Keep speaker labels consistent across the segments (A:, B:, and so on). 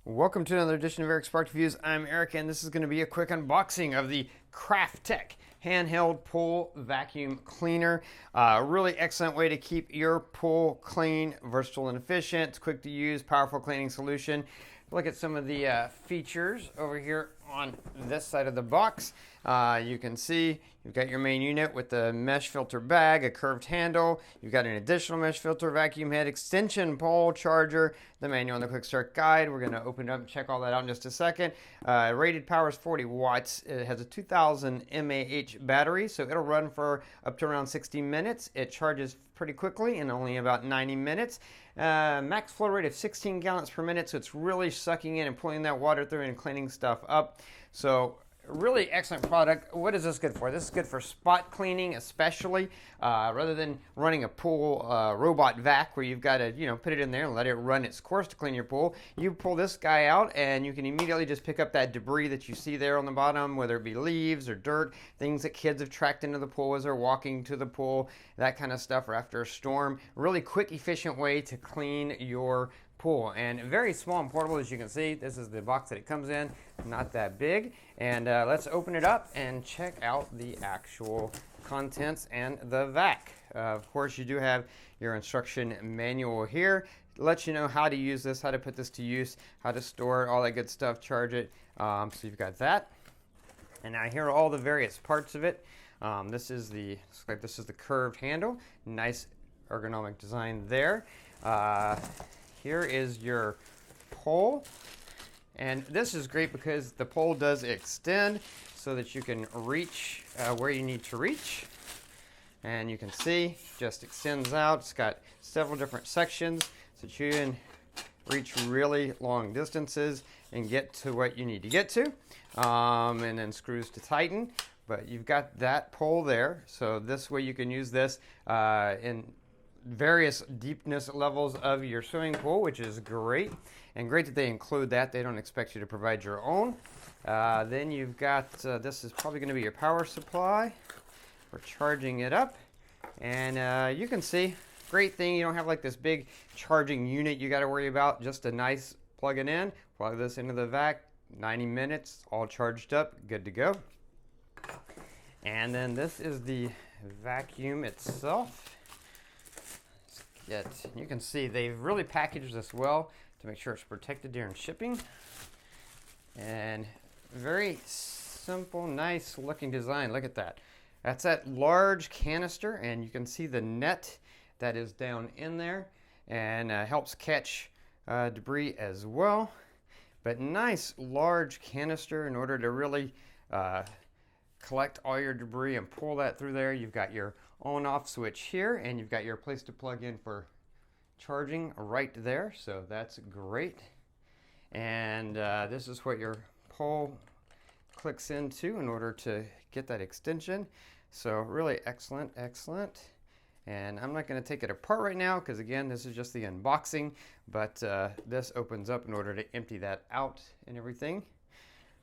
A: Welcome to another edition of Eric's Spark Reviews. I'm Eric, and this is going to be a quick unboxing of the Kraftek handheld pool vacuum cleaner. Really excellent way to keep your pool clean, versatile and efficient. It's quick to use, powerful cleaning solution. Look at some of the features over here on this side of the box. You can see you've got your main unit with the mesh filter bag, a curved handle. You've got an additional mesh filter, vacuum head, extension pole, charger, the manual and the quick start guide. We're going to open it up and check all that out in just a second. Rated power is 40 watts. It has a 2000 mAh battery, so it'll run for up to around 60 minutes. It charges pretty quickly in only about 90 minutes. Max flow rate of 16 gallons per minute, so it's really sucking in and pulling that water through and cleaning stuff up. So really excellent product. What is this good for? This is good for spot cleaning, especially rather than running a pool robot vac where you've got to put it in there and let it run its course to clean your pool. You pull this guy out and you can immediately just pick up that debris that you see there on the bottom, whether it be leaves or dirt, things that kids have tracked into the pool as they're walking to the pool, that kind of stuff, or after a storm. Really quick, efficient way to clean your pool, and very small and portable. As you can see, this is the box that it comes in, not that big. And let's open it up and check out the actual contents and the vac. Of course, you do have your instruction manual here. It lets you know how to use this, how to put this to use, how to store it, all that good stuff, charge it. So you've got that. And now here are all the various parts of it. This is the curved handle. Nice ergonomic design there. Here is your pole, and this is great because the pole does extend so that you can reach where you need to reach, and you can see just extends out. It's got several different sections so that you can reach really long distances and get to what you need to get to, and then screws to tighten. But you've got that pole there, so this way you can use this in various deepness levels of your swimming pool, which is great, and great that they include that. They don't expect you to provide your own. Then you've got this is probably going to be your power supply for charging it up, and you can see, great thing, you don't have like this big charging unit you got to worry about. Just a nice plug it in, plug this into the vac, 90 minutes, all charged up, good to go. And then this is the vacuum itself. You can see they've really packaged this well to make sure it's protected during shipping, and very simple, nice looking design. Look at that. That's that large canister, and you can see the net that is down in there, and helps catch debris as well. But nice large canister in order to really collect all your debris and pull that through there. You've got your on-off switch here, and you've got your place to plug in for charging right there, so that's great. And this is what your pole clicks into in order to get that extension. So really excellent. And I'm not going to take it apart right now because, again, this is just the unboxing, but this opens up in order to empty that out and everything.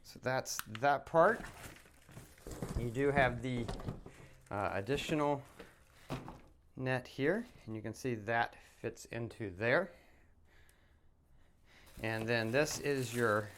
A: So that's that part. You do have the additional net here, and you can see that fits into there. And then this is your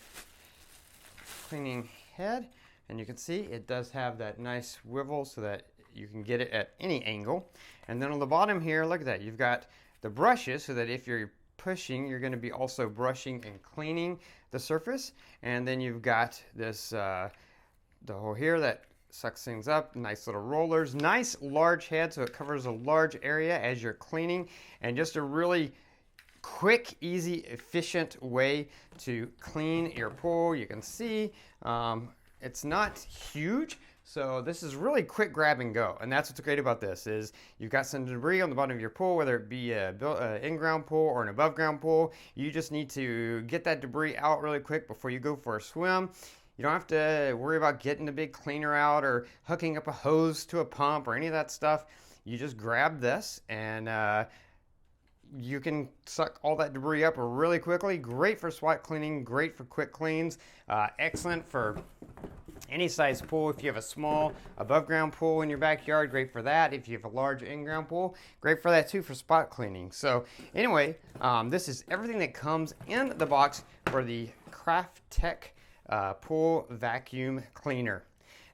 A: cleaning head, and you can see it does have that nice swivel so that you can get it at any angle. And then on the bottom here, look at that, you've got the brushes so that if you're pushing, you're going to be also brushing and cleaning the surface. And then you've got this the hole here that sucks things up, nice little rollers, nice large head so it covers a large area as you're cleaning, and just a really quick, easy, efficient way to clean your pool. You can see it's not huge, so this is really quick grab and go, and that's what's great about this is you've got some debris on the bottom of your pool, whether it be an in-ground pool or an above-ground pool. You just need to get that debris out really quick before you go for a swim. You don't have to worry about getting a big cleaner out or hooking up a hose to a pump or any of that stuff. You just grab this and you can suck all that debris up really quickly. Great for spot cleaning, great for quick cleans, excellent for Any size pool. If you have a small above ground pool in your backyard, great for that. If you have a large in-ground pool, great for that too, for spot cleaning. So anyway, this is everything that comes in the box for the Kraftek pool vacuum cleaner.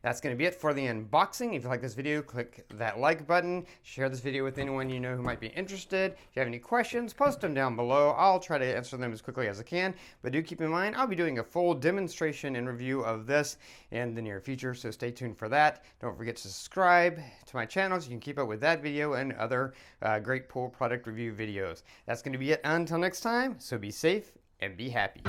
A: That's going to be it for the unboxing. If you like this video, click that like button. Share this video with anyone you know who might be interested. If you have any questions, post them down below. I'll try to answer them as quickly as I can. But do keep in mind, I'll be doing a full demonstration and review of this in the near future, so stay tuned for that. Don't forget to subscribe to my channel so you can keep up with that video and other great pool product review videos. That's going to be it until next time, so be safe and be happy.